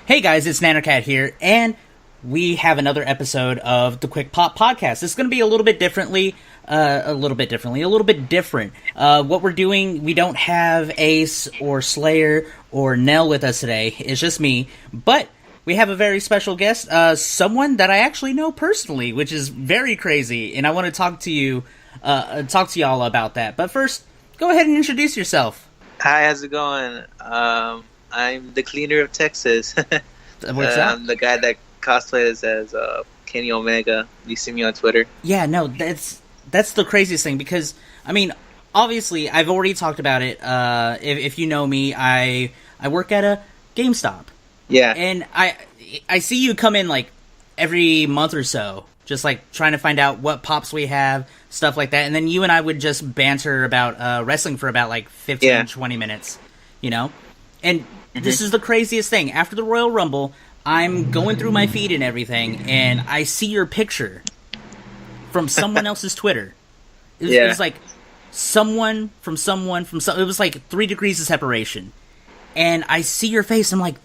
Hey guys, it's Nanocat here, and we have another episode of the Quick Pop Podcast. It's going to be a little bit different. What we're doing, we don't have Ace or Slayer or Nell with us today. It's just me, but we have a very special guest, someone that I actually know personally, which is very crazy, and I want to talk to y'all about that. But first, go ahead and introduce yourself. Hi, how's it going? I'm the cleaner of Texas. What's that? I'm the guy that cosplays as Kenny Omega. You see me on Twitter. Yeah, no, that's the craziest thing, because, I mean, obviously, I've already talked about it. If you know me, I work at a GameStop. Yeah. And I see you come in, like, every month or so, just, like, trying to find out what pops we have, stuff like that. And then you and I would just banter about wrestling for about, like, 20 minutes, you know? And this is the craziest thing. After the Royal Rumble, I'm going through my feed and everything, and I see your picture from someone else's Twitter. It was like someone from it was like 3 degrees of separation. And I see your face, I'm like,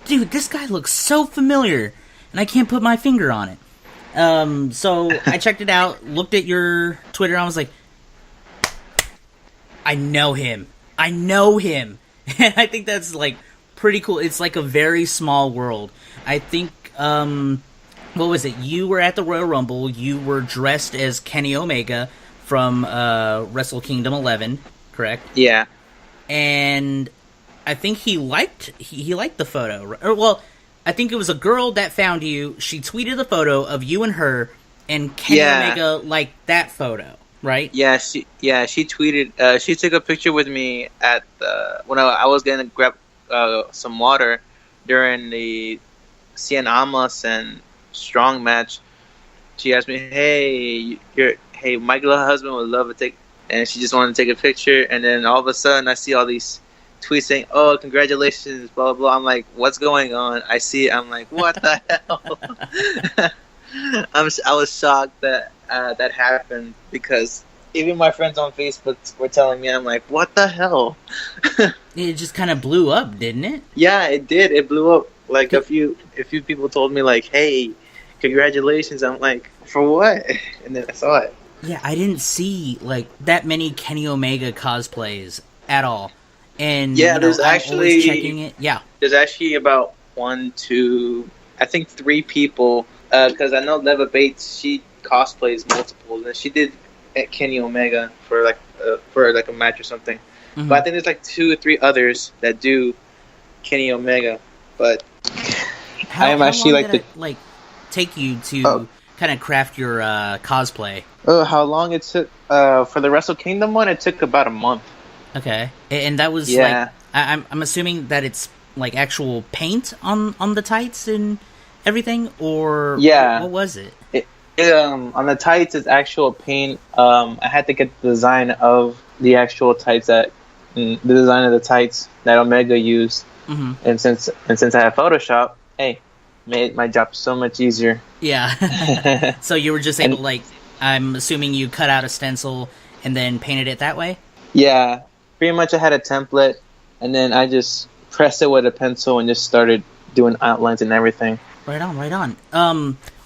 dude, this guy looks so familiar, and I can't put my finger on it. So I checked it out, looked at your Twitter, and I was like, I know him. And I think that's, like, pretty cool. It's, like, a very small world. I think, what was it? You were at the Royal Rumble. You were dressed as Kenny Omega from Wrestle Kingdom 11, correct? Yeah. And I think he liked the photo. Or, well, I think it was a girl that found you. She tweeted the photo of you and her, and Kenny Omega liked that photo. Right? Yeah, she tweeted. She took a picture with me at when I was going to grab some water during the Cien Almas and Strong match. She asked me, "Hey, my little husband would love to take," and she just wanted to take a picture. And then all of a sudden, I see all these tweets saying, "Oh, congratulations, blah blah blah." I'm like, "What's going on?" I see it. I'm like, "What the hell?" I was shocked that that happened, because even my friends on Facebook were telling me, I'm like, what the hell? It just kind of blew up, didn't it? Yeah, it did. It blew up. Like a few people told me, like, hey, congratulations. I'm like, for what? And then I saw it. Yeah, I didn't see like that many Kenny Omega cosplays at all. And yeah, there's actually checking it. Yeah, there's actually about 1, 2, I think 3 people. Because I know Leva Bates, she cosplays multiples, and she did Kenny Omega for a match or something. Mm-hmm. But I think there's like 2 or 3 others that do Kenny Omega. But how long did it take you to kind of craft your cosplay? Oh, how long it took for the Wrestle Kingdom one? It took about a month. Okay, and that was like I'm assuming that it's like actual paint on the tights and everything, or what was it? On the tights, it's actual paint. I had to get the design of the actual tights that Omega used, and since I have Photoshop, hey, made my job so much easier. Yeah. So you were just able to, I'm assuming you cut out a stencil and then painted it that way? Yeah, pretty much. I had a template, and then I just pressed it with a pencil and just started doing outlines and everything. Right on.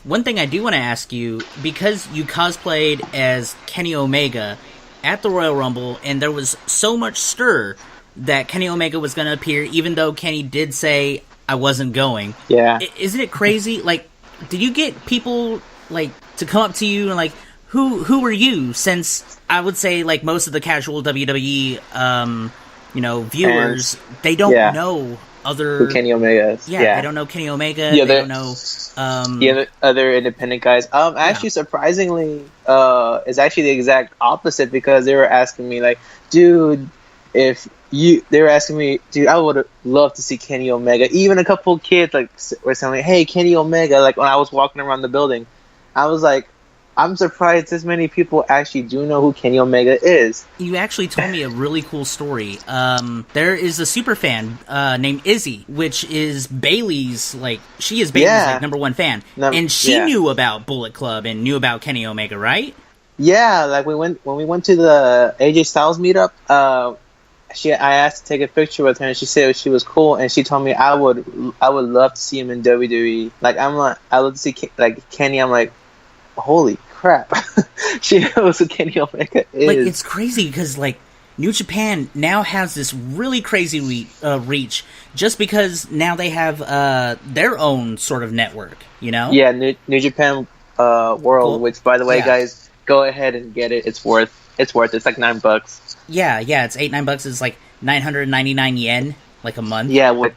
One thing I do want to ask you, because you cosplayed as Kenny Omega at the Royal Rumble, and there was so much stir that Kenny Omega was going to appear, even though Kenny did say, I wasn't going. Yeah. Isn't it crazy? Like, did you get people, like, to come up to you and, like, who were you? Since I would say, like, most of the casual WWE, viewers, they don't know who Kenny Omega is. Yeah, they don't know Kenny Omega. They don't know the other independent guys. Actually, surprisingly, it's actually the exact opposite, because they were asking me, like, dude, they were asking me, dude, I would love to see Kenny Omega. Even a couple kids were telling me, hey, Kenny Omega. Like, when I was walking around the building, I was like, I'm surprised this many people actually do know who Kenny Omega is. You actually told me a really cool story. There is a super fan named Izzy, which is Bailey's, she is Bailey's number 1 fan. And she knew about Bullet Club and knew about Kenny Omega, right? Yeah, when we went to the AJ Styles meetup, I asked to take a picture with her, and she said she was cool, and she told me I would love to see him in WWE. Like I'm like I love to see like Kenny. I'm like, holy crap, she knows who Kenny Omega is. Like it's crazy because like New Japan now has this really crazy reach just because now they have their own sort of network. You know? Yeah, New Japan World, which by the way, guys, go ahead and get it. It's worth it. It's like $9. Yeah, it's $8-9. It's like 999 yen, like a month. Yeah, which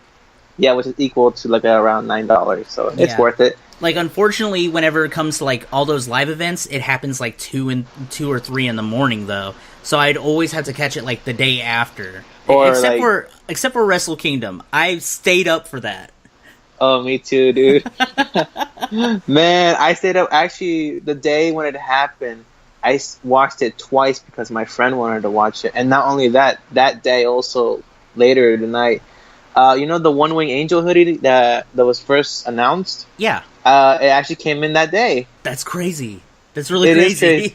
is equal to like around $9. So it's worth it. Like, unfortunately, whenever it comes to like all those live events, it happens like 2 or 3 in the morning, though. So I'd always have to catch it like the day after. Or except for Wrestle Kingdom, I stayed up for that. Oh, me too, dude. Man, I stayed up. Actually, the day when it happened, I watched it twice because my friend wanted to watch it. And not only that day also, later tonight, you know the One Wing Angel hoodie that was first announced? Yeah. It actually came in that day. That's crazy. That's really crazy.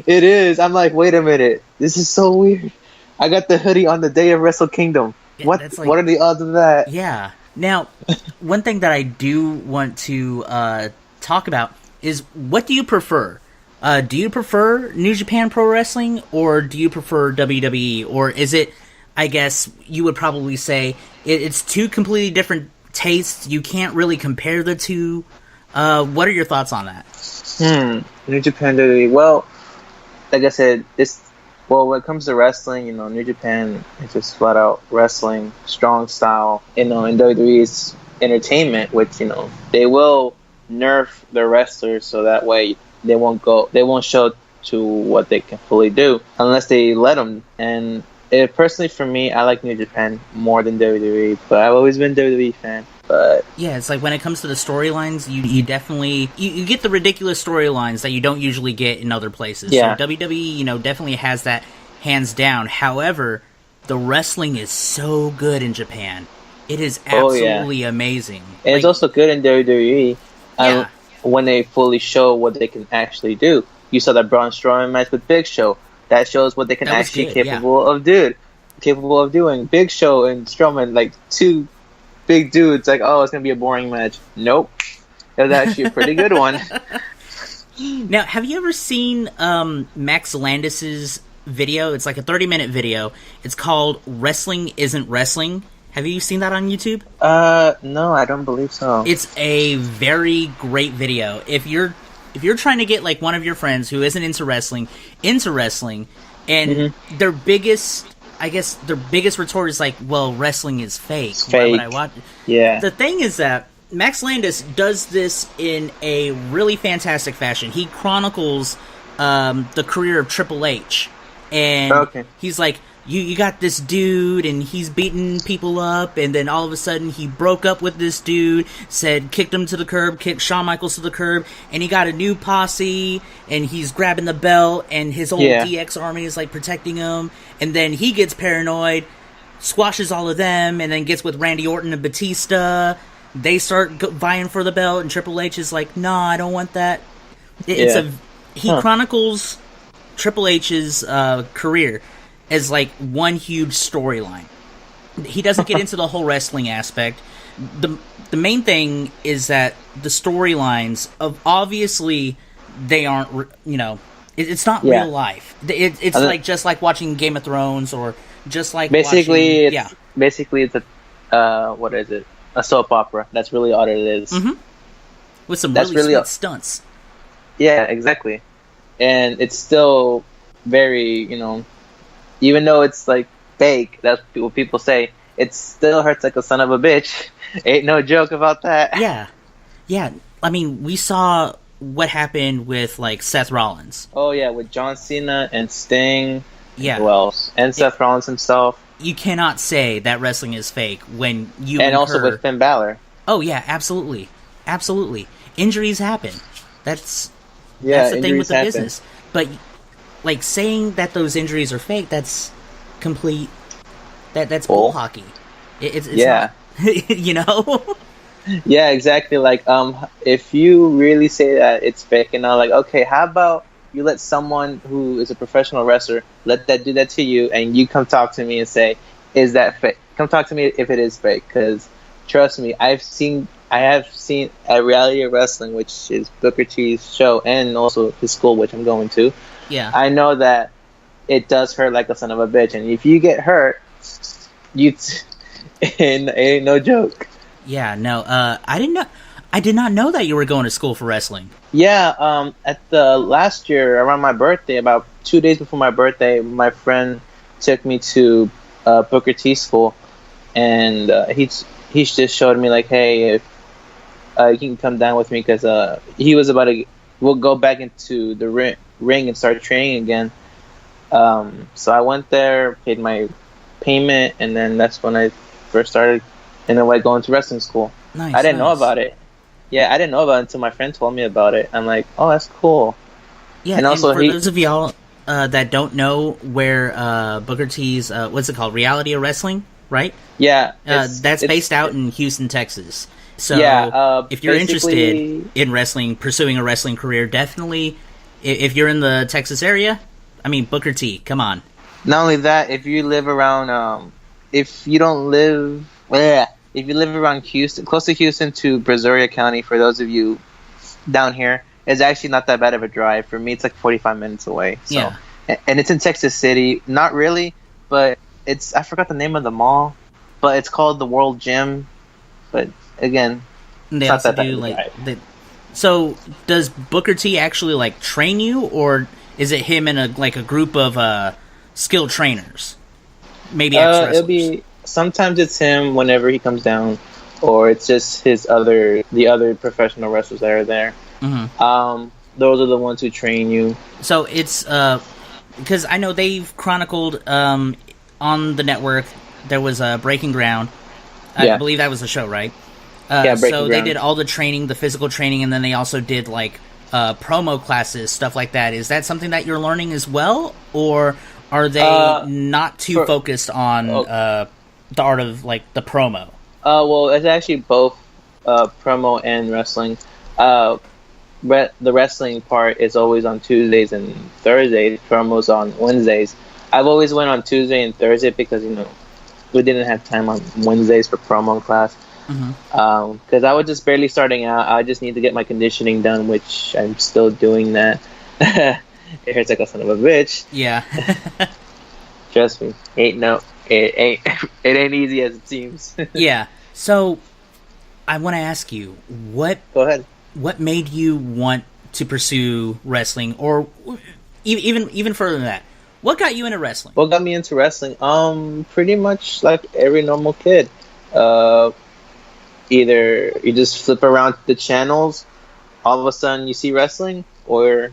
It is. I'm like, wait a minute. This is so weird. I got the hoodie on the day of Wrestle Kingdom. Yeah, what are the odds of that? Yeah. Now, one thing that I do want to talk about is, what do you prefer? Do you prefer New Japan Pro Wrestling, or do you prefer WWE? Or is it, I guess you would probably say, it's two completely different tastes. You can't really compare the two. What are your thoughts on that? New Japan WWE. Well, like I said, when it comes to wrestling, you know, New Japan is just flat out wrestling, strong style. You know, in WWE it's entertainment, which, you know, they will nerf their wrestlers so that way they won't show to what they can fully do unless they let them. And personally, for me, I like New Japan more than WWE, but I've always been a WWE fan. But yeah, it's like when it comes to the storylines, you definitely you get the ridiculous storylines that you don't usually get in other places. Yeah. So WWE, you know, definitely has that hands down. However, the wrestling is so good in Japan. It is absolutely amazing. And it's also good in WWE when they fully show what they can actually do. You saw that Braun Strowman match with Big Show. That shows what they can actually capable of doing. Big Show and Strowman, like two big dudes, like, oh, it's gonna be a boring match. Nope, it was actually a pretty good one. Now, have you ever seen Max Landis's video? It's like a 30-minute video. It's called "Wrestling Isn't Wrestling." Have you seen that on YouTube? No, I don't believe so. It's a very great video. If you're trying to get like one of your friends who isn't into wrestling, and their biggest retort is like, well, wrestling is fake. It's Why would fake. I watch? Yeah. The thing is that Max Landis does this in a really fantastic fashion. He chronicles the career of Triple H, and he's like, you got this dude, and he's beating people up, and then all of a sudden he broke up with this dude, kicked him to the curb, kicked Shawn Michaels to the curb, and he got a new posse, and he's grabbing the belt, and his old DX army is like protecting him, and then he gets paranoid, squashes all of them, and then gets with Randy Orton and Batista. They start vying for the belt, and Triple H is like, "Nah, I don't want that." He chronicles Triple H's career as like one huge storyline. He doesn't get into the whole wrestling aspect. The main thing is that the storylines of, obviously they aren't, you know, it's not real life. It's like just like watching Game of Thrones, or just like basically it's a what is it? A soap opera. That's really all it is. Mm-hmm. With some really sweet stunts. Yeah, exactly. And it's still very, you know, even though it's like fake, that's what people say, it still hurts like a son of a bitch. Ain't no joke about that. Yeah. I mean, we saw what happened with like Seth Rollins. Oh yeah, with John Cena and Sting. Yeah. Who else? And Seth Rollins himself. You cannot say that wrestling is fake when you and also with Finn Balor. Oh yeah, absolutely. Injuries happen. That's the thing with the business. But like saying that those injuries are fake, that's complete. That's bull hockey. It's not, you know. Yeah, exactly. Like, if you really say that it's fake, and I'm like, okay, how about you let someone who is a professional wrestler do that to you, and you come talk to me and say, "Is that fake?" Come talk to me if it is fake, because trust me, I have seen at Reality of Wrestling, which is Booker T's show, and also his school, which I'm going to. Yeah, I know that it does hurt like a son of a bitch, and if you get hurt, it ain't no joke. Yeah, no, I did not know that you were going to school for wrestling. Yeah, at the last year around my birthday, about 2 days before my birthday, my friend took me to Booker T school, and he just showed me like, hey, if you can come down with me, because he was about to we'll go back into the ring and start training again. So I went there, paid my payment, and then that's when I first started going to wrestling school. Nice. I didn't know about it. Yeah, I didn't know about it until my friend told me about it. I'm like, oh, that's cool. Yeah, and also for those of y'all that don't know where Booker T's, what's it called, Reality of Wrestling, right? Yeah. That's based out in Houston, Texas. So if you're interested in wrestling, pursuing a wrestling career, definitely, if you're in the Texas area, I mean, Booker T, come on. Not only that, if you live around, if you live around Houston, close to Houston to Brazoria County, for those of you down here, it's actually not that bad of a drive. For me, it's like 45 minutes away. So. Yeah. And it's in Texas City. Not really, but I forgot the name of the mall, but it's called the World Gym. But again, they also do so does Booker T actually like train you, or is it him and a group of skilled trainers? Maybe ex-wrestlers? Sometimes it's him whenever he comes down, or it's just the other professional wrestlers that are there. Mm-hmm. Those are the ones who train you. So it's because I know they've chronicled on the network. There was Breaking Ground. I believe that was the show, right? Breaking so they Ground. did all the training, the physical training, and then they also did like promo classes, stuff like that. Is that something that you're learning as well, or are they not too focused on the art of like the promo? Well, it's actually both promo and wrestling. The wrestling part is always on Tuesdays and Thursdays. Promos on Wednesdays. I've always went on Tuesday and Thursday because we didn't have time on Wednesdays for promo class. Because I was just barely starting out. I just need to get my conditioning done, which I'm still doing that. It hurts like a son of a bitch. Yeah. Trust me, it ain't easy as it seems. Yeah. So I want to ask you, Go ahead. What made you want to pursue wrestling, or even further than that? What got you into wrestling? What got me into wrestling? Pretty much like every normal kid. Either you just flip around the channels, all of a sudden you see wrestling, or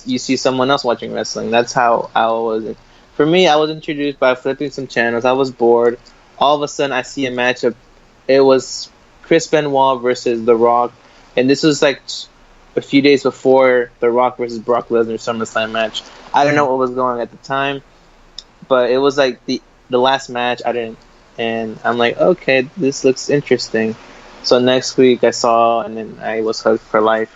you see someone else watching wrestling. That's how I was. For me, I was introduced by flipping some channels. I was bored. All of a sudden, I see a matchup. It was Chris Benoit versus The Rock, and this was like a few days before The Rock versus Brock Lesnar SummerSlam match. I don't know what was going on at the time, but it was like the last match. And I'm like, okay, this looks interesting. So next week I saw, and then I was hooked for life.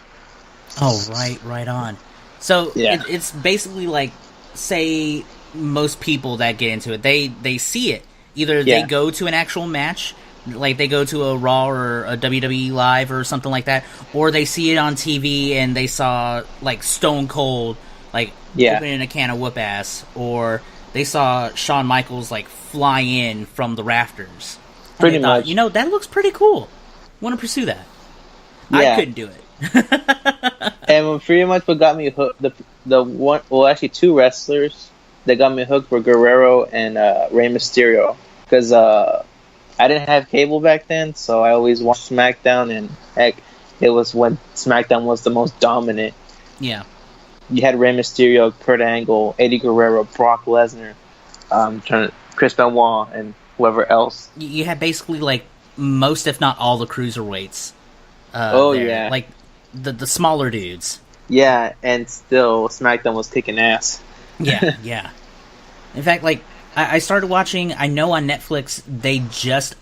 Oh, right on. So it's basically like, say, most people that get into it, they see it. Either they go to an actual match, like they go to a Raw or a WWE Live or something like that, or they see it on TV and they saw like Stone Cold like opening a can of whoop ass, or they saw Shawn Michaels like fly in from the rafters. Pretty much. That looks pretty cool. Want to pursue that? Yeah. I couldn't do it. And pretty much what got me hooked, actually two wrestlers that got me hooked were Guerrero and Rey Mysterio. Because I didn't have cable back then, so I always watched SmackDown, and heck, it was when SmackDown was the most dominant. Yeah. You had Rey Mysterio, Kurt Angle, Eddie Guerrero, Brock Lesnar, Chris Benoit, and whoever else. You had basically like most, if not all, the cruiserweights. Yeah. Like the smaller dudes. Yeah, and still SmackDown was kicking ass. Yeah. In fact, like I started watching. I know on Netflix they just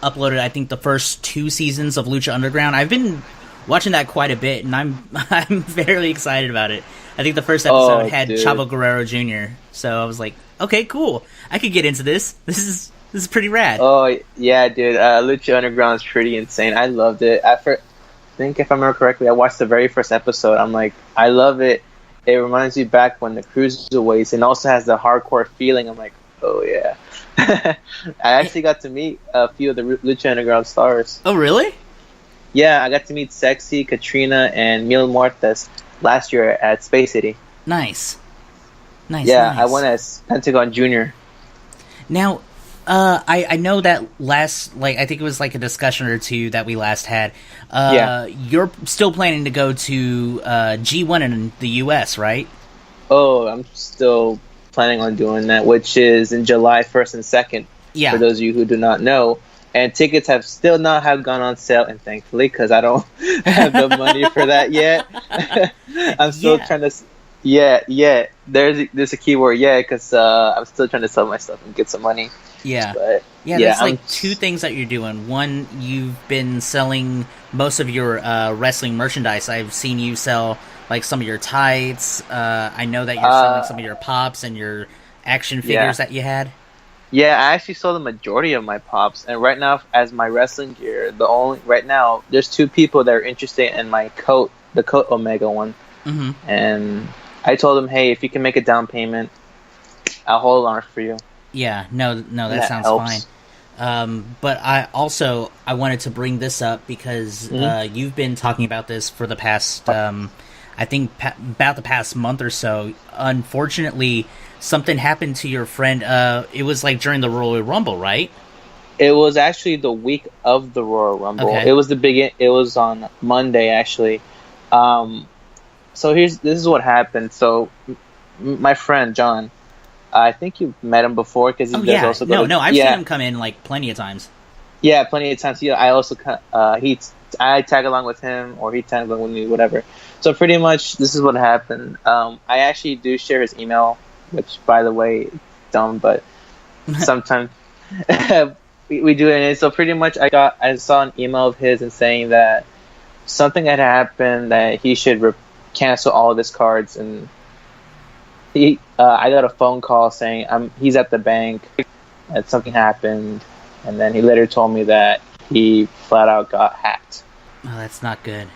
uploaded, I think, the first 2 seasons of Lucha Underground. I've been watching that quite a bit, and I'm I'm very excited about it. I think the first episode had dude. Chavo Guerrero Jr., so I was like, okay, cool. I could get into this. This is pretty rad. Oh yeah, dude. Lucha Underground is pretty insane. I loved it. I think if I remember correctly, I watched the very first episode. I'm like, I love it. It reminds me back when the cruiserweights, and also has the hardcore feeling. I'm like, oh yeah. I actually got to meet a few of the Lucha Underground stars. Oh, really? Yeah, I got to meet Sexy, Katrina, and Mil Muertes last year at Space City. Nice. Yeah, nice. I went as Pentagon Junior. Now, I know that last, like, I think it was like a discussion or two that we last had. Yeah. You're still planning to go to G1 in the US, right? Oh, I'm still planning on doing that, which is in July 1st and 2nd. Yeah. For those of you who do not know. And tickets have still not have gone on sale, and thankfully, because I don't have the money for that yet. I'm still trying to... Yeah. There's a keyword, because I'm still trying to sell my stuff and get some money. Yeah. But, there's like two things that you're doing. One, you've been selling most of your wrestling merchandise. I've seen you sell like some of your tights. I know that you're selling some of your pops and your action figures that you had. Yeah, I actually sold the majority of my pops, and right now, as my wrestling gear, right now there's two people that are interested in my coat, the Coat Omega one, and I told them, hey, if you can make a down payment, I'll hold on for you. Yeah, no, that sounds helps. fine. But I wanted to bring this up because you've been talking about this for the past, I think, about the past month or so. Unfortunately, something happened to your friend. It was like during the Royal Rumble, right? It was actually the week of the Royal Rumble. Okay. It was It was on Monday, actually. So this is what happened. So my friend John, I think you met him before because he does also go. I've seen him come in like plenty of times. Yeah, plenty of times. I also I tag along with him, or he tags along with me, whatever. So pretty much, this is what happened. I actually do share his email, which, by the way, dumb, but sometimes we do it. And so pretty much, I saw an email of his and saying that something had happened, that he should cancel all of his cards, and I got a phone call saying he's at the bank, that something happened, and then he later told me that he flat out got hacked. Oh, that's not good.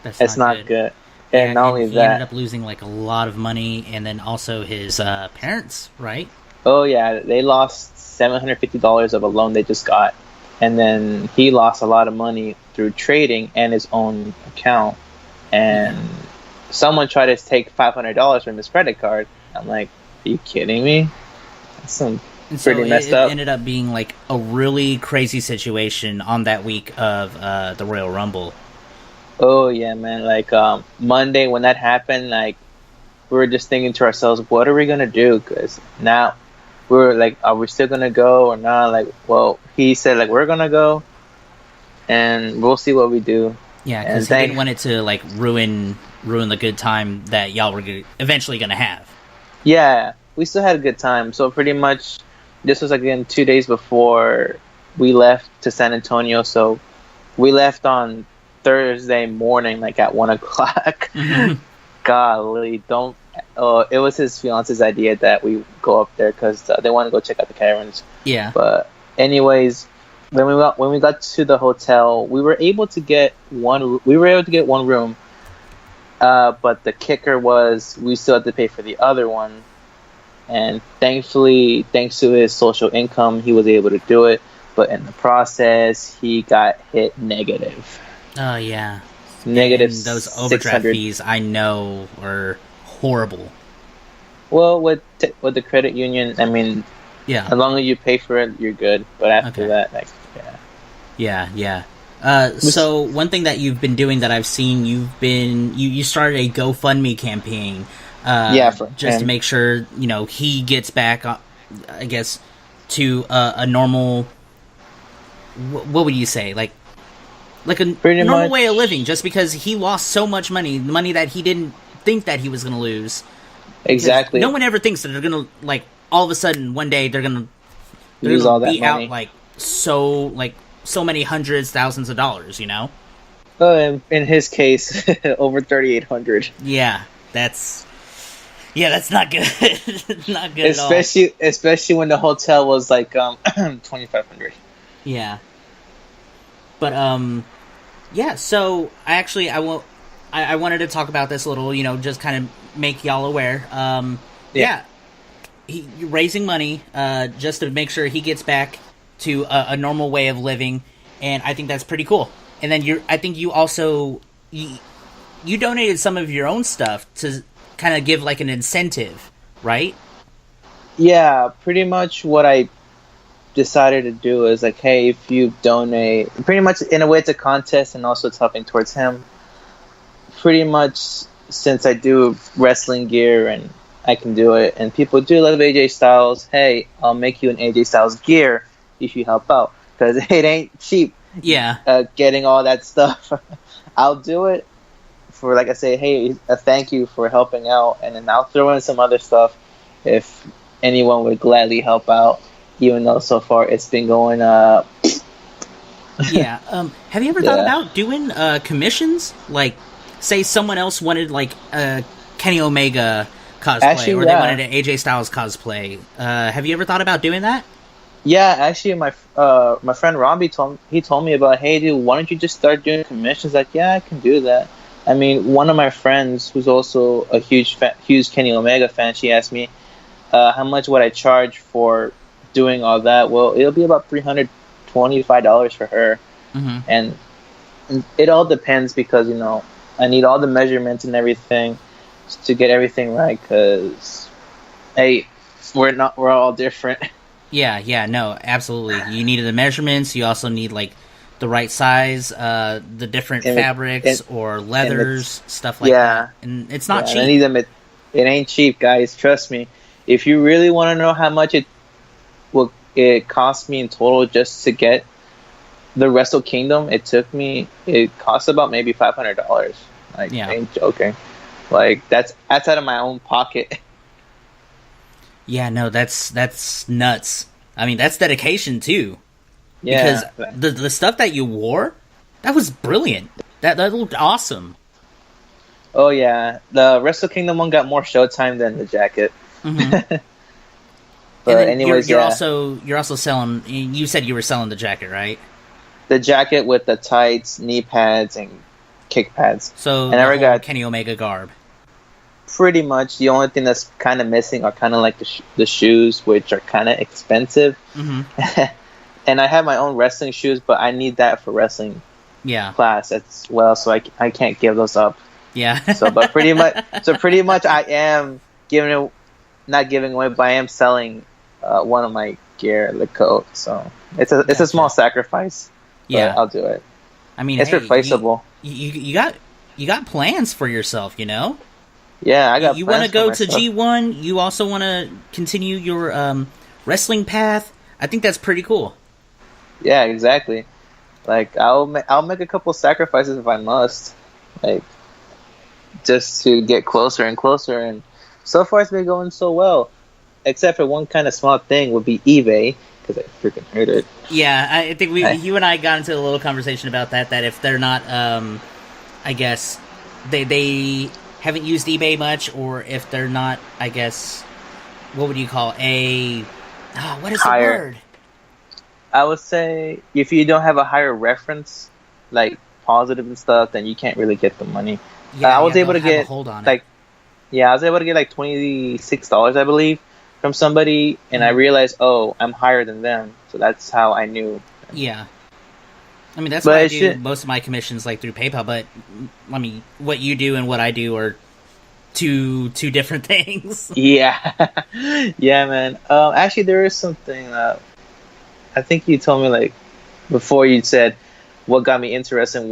It's not good. And not only he that, ended up losing like a lot of money, and then also his parents, right? Oh yeah, they lost $750 of a loan they just got, and then he lost a lot of money through trading and his own account. And someone tried to take $500 from his credit card. I'm like, are you kidding me? That's pretty messed up. It ended up being like a really crazy situation on that week of the Royal Rumble. Oh yeah, man. Like Monday when that happened, like we were just thinking to ourselves, what are we gonna do? Because now we're like, are we still gonna go or not? Like, well, he said like we're gonna go, and we'll see what we do. Yeah, because he didn't want it to like ruin the good time that y'all were eventually gonna have. Yeah, we still had a good time. So pretty much, this was again 2 days before we left to San Antonio. So we left on Thursday morning, like at 1 o'clock. Golly, don't. It was his fiance's idea that we go up there because they want to go check out the caverns. Yeah. But anyways, when we got to the hotel, we were able to get one. We were able to get one room. But the kicker was we still had to pay for the other one. And thankfully, thanks to his social income, he was able to do it. But in the process, he got hit negative. Oh, yeah. Negative and those overdraft fees, I know, are horrible. Well, with the credit union, I mean, yeah, as long as you pay for it, you're good. But after that, like, yeah. So one thing that you've been doing that I've seen, you started a GoFundMe campaign. To make sure he gets back, I guess, to a normal. What would you say, like a normal way of living? Just because he lost so much money that he didn't think that he was going to lose. Exactly. No one ever thinks that they're going to like all of a sudden one day they're going to lose all that money. Out so many hundreds, thousands of dollars. In his case, over 3,800. Yeah, that's not good. Not good at all. Especially when the hotel was like 2,500. Yeah. But yeah. So I wanted to talk about this a little. Just kind of make y'all aware. Yeah. He raising money just to make sure he gets back to a normal way of living, and I think that's pretty cool. And then I think you also you donated some of your own stuff to kind of give like an incentive, right? Yeah, pretty much what I decided to do is like, hey, if you donate, pretty much in a way it's a contest and also it's helping towards him. Pretty much since I do wrestling gear and I can do it, and people do love AJ Styles, hey, I'll make you an AJ Styles gear if you help out, because it ain't cheap. Yeah. Getting all that stuff. I'll do it for, like I say, hey, a thank you for helping out, and then I'll throw in some other stuff if anyone would gladly help out, even though so far it's been going up. Yeah. Have you ever thought about doing commissions? Like, say someone else wanted like a Kenny Omega cosplay, actually, or they wanted an AJ Styles cosplay. Have you ever thought about doing that? Yeah, actually, my friend Robbie told me about, hey, dude, why don't you just start doing commissions? Like, yeah, I can do that. I mean, one of my friends, who's also a huge Kenny Omega fan, she asked me how much would I charge for doing all that. Well, it'll be about $325 for her, and it all depends because I need all the measurements and everything to get everything right. Because hey, we're all different. Yeah, no, absolutely. You needed the measurements. You also need like the right size, the different fabrics or leathers, stuff like that. And it's not cheap. I need them. It ain't cheap, guys. Trust me. If you really want to know how much it cost me in total just to get the Wrestle Kingdom, it cost about maybe $500. Like, I ain't joking. Like that's out of my own pocket. Yeah, no, that's nuts. I mean, that's dedication too. Yeah. Because the stuff that you wore, that was brilliant. That looked awesome. Oh yeah, the Wrestle Kingdom one got more showtime than the jacket. Mm-hmm. But anyways, you're also selling. You said you were selling the jacket, right? The jacket with the tights, knee pads, and kick pads. So and I got Kenny Omega garb. Pretty much. The only thing that's kind of missing are kind of like the shoes, which are kind of expensive. Mm-hmm. And I have my own wrestling shoes, but I need that for wrestling class as well, so I can't give those up. Yeah. But pretty much I am not giving away, but I am selling one of my gear, the coat. So it's a small sacrifice. Yeah, I'll do it. I mean, it's replaceable. You got plans for yourself, Yeah, I got. You want to go to G1. You also want to continue your wrestling path. I think that's pretty cool. Yeah, exactly. Like I'll make a couple sacrifices if I must, like just to get closer and closer. And so far, it's been going so well, except for one kind of small thing would be eBay, because I freaking heard it. Yeah, I think you and I got into a little conversation about that. That if they're not, I guess they haven't used eBay much, or if they're not, I guess, what would you call what is higher, the word? I would say if you don't have a higher reference, like positive and stuff, then you can't really get the money. Yeah, I was able to get like $26, I believe, from somebody, and I realized, I'm higher than them, so that's how I knew. Yeah. I mean, that's why I do most of my commissions like through PayPal, but I mean, what you do and what I do are two different things. Yeah. Yeah, man. Actually, there is something I think you told me, like, before you said what got me interested in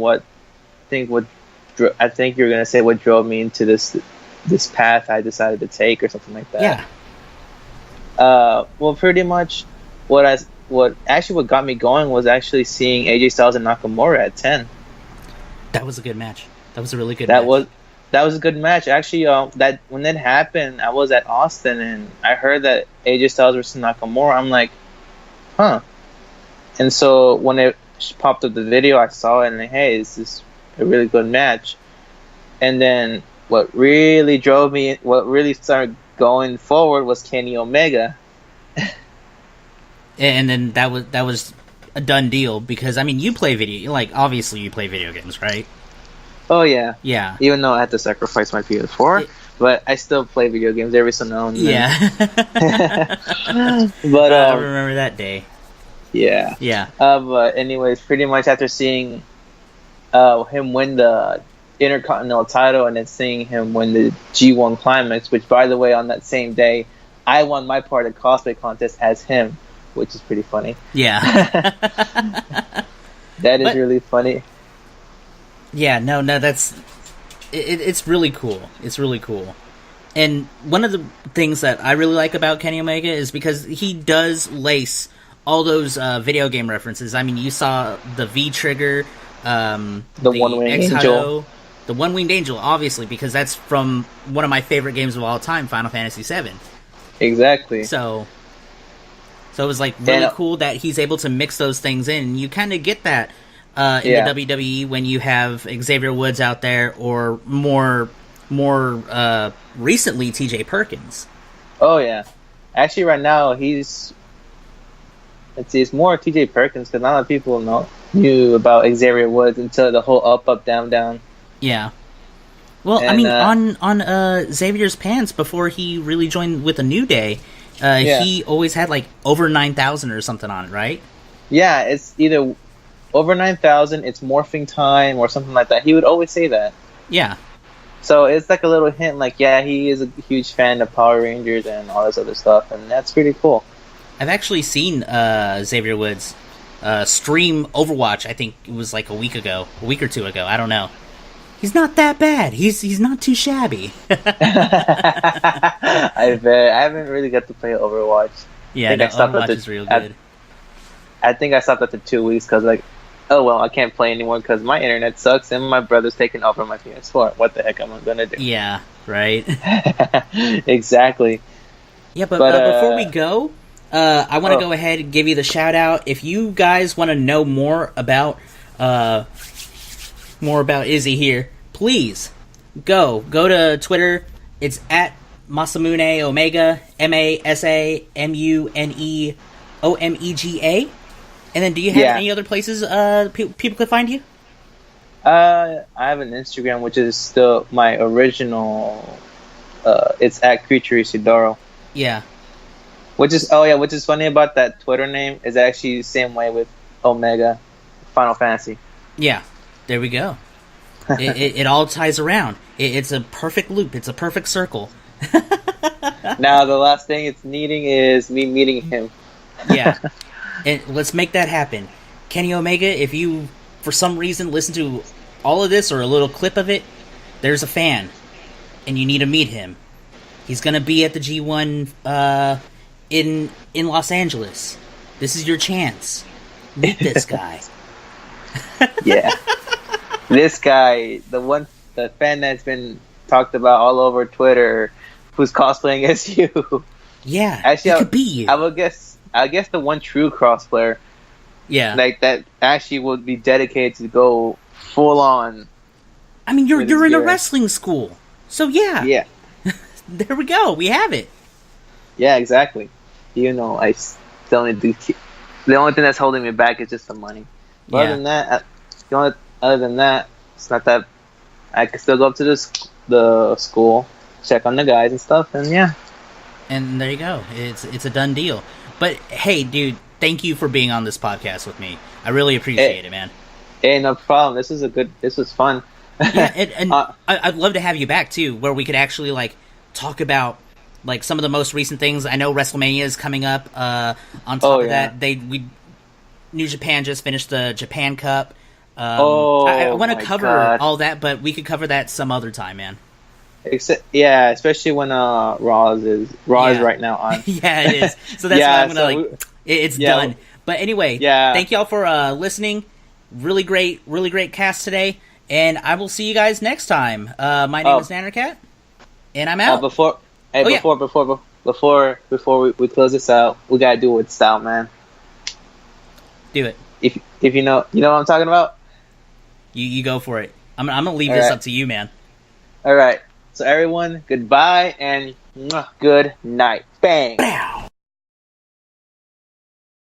I think you're going to say what drove me into this path I decided to take or something like that. Yeah. Well, pretty much what got me going was actually seeing AJ Styles and Nakamura at 10. That was a good match. That was a really good match. That was a good match. Actually, that when that happened, I was at Austin and I heard that AJ Styles versus Nakamura. I'm like, huh. And so when it popped up the video, I saw it and hey, this is a really good match. And then what really started going forward was Kenny Omega. And then that was a done deal because I mean you play obviously you play video games, right? Oh yeah. Yeah. Even though I had to sacrifice my PS4, but I still play video games every so now and then. Yeah. But I remember that day. Yeah. Yeah. But anyways, pretty much after seeing him win the Intercontinental title and then seeing him win the G1 Climax, which by the way on that same day I won my part of the cosplay contest as him, which is pretty funny. Yeah. That is really funny. Yeah, no, that's it's really cool. It's really cool. And one of the things that I really like about Kenny Omega is because he does lace all those video game references. I mean, you saw the V-Trigger, the One-Winged Angel. The One-Winged Angel, obviously, because that's from one of my favorite games of all time, Final Fantasy VII. Exactly. So it was like really cool that he's able to mix those things in. You kind of get that in the WWE when you have Xavier Woods out there, or more recently TJ Perkins. Oh yeah, actually right now it's more TJ Perkins because not a lot of people knew about Xavier Woods until the whole up down down. Yeah. Well, and, I mean, on Xavier's pants before he really joined with the New Day, he always had like over 9,000 or something on it, right? Yeah, it's either over 9,000, it's morphing time or something like that. He would always say that. Yeah. So it's like a little hint, like, yeah, he is a huge fan of Power Rangers and all this other stuff, and that's pretty cool. I've actually seen Xavier Woods stream Overwatch. I think it was like a week or two ago. I don't know. He's not that bad. He's not too shabby. I bet. I haven't really got to play Overwatch. Yeah, Overwatch is real good. I think I stopped after 2 weeks because, like, oh well, I can't play anymore because my internet sucks and my brother's taking over my PS4. What the heck am I gonna do? Yeah, right. Exactly. Yeah, but before we go, I want to go ahead and give you the shout out. If you guys want to know more about Izzy here, please go to Twitter. It's at Masamune Omega, MasamuneOmega. And then do you have any other places people could find you? I have an Instagram, which is still my original. It's at Creature Isidoro. Yeah. Which is funny about that Twitter name is actually the same way with Omega, Final Fantasy. Yeah, there we go. it all ties around. It's a perfect loop. It's a perfect circle. Now the last thing it's needing is me meeting him. Yeah, and let's make that happen. Kenny Omega, if you for some reason listen to all of this or a little clip of it, there's a fan, and you need to meet him. He's gonna be at the G1 in Los Angeles. This is your chance. Meet this guy. Yeah. This guy, the fan that's been talked about all over Twitter, who's cosplaying as you. Yeah, actually, it could be you. I guess the one true cosplayer. Yeah, like that actually would be dedicated to go full on. I mean, you're in a wrestling school, so yeah. Yeah. There we go. We have it. Yeah, exactly. I still need to. The only thing that's holding me back is just the money. But other than that, it's not that. I can still go up to the school, check on the guys and stuff, and yeah. And there you go. It's a done deal. But hey, dude, thank you for being on this podcast with me. I really appreciate it, man. Hey, no problem. This was fun. Yeah, and I'd love to have you back too, where we could actually like talk about like some of the most recent things. I know WrestleMania is coming up. On top of that, New Japan just finished the Japan Cup. I want to cover all that, but we could cover that some other time, man. Especially when Raw is right now on. Yeah, it is. So that's why I'm gonna it's done. But anyway, thank y'all for listening. Really great cast today, and I will see you guys next time. My name is Nannercat, and I'm out. Before we close this out, we gotta do it with style, man. Do it. If you know what I'm talking about. You go for it. I'm gonna leave All this right. up to you, man. All right. So everyone, goodbye and good night. Bang. Bow.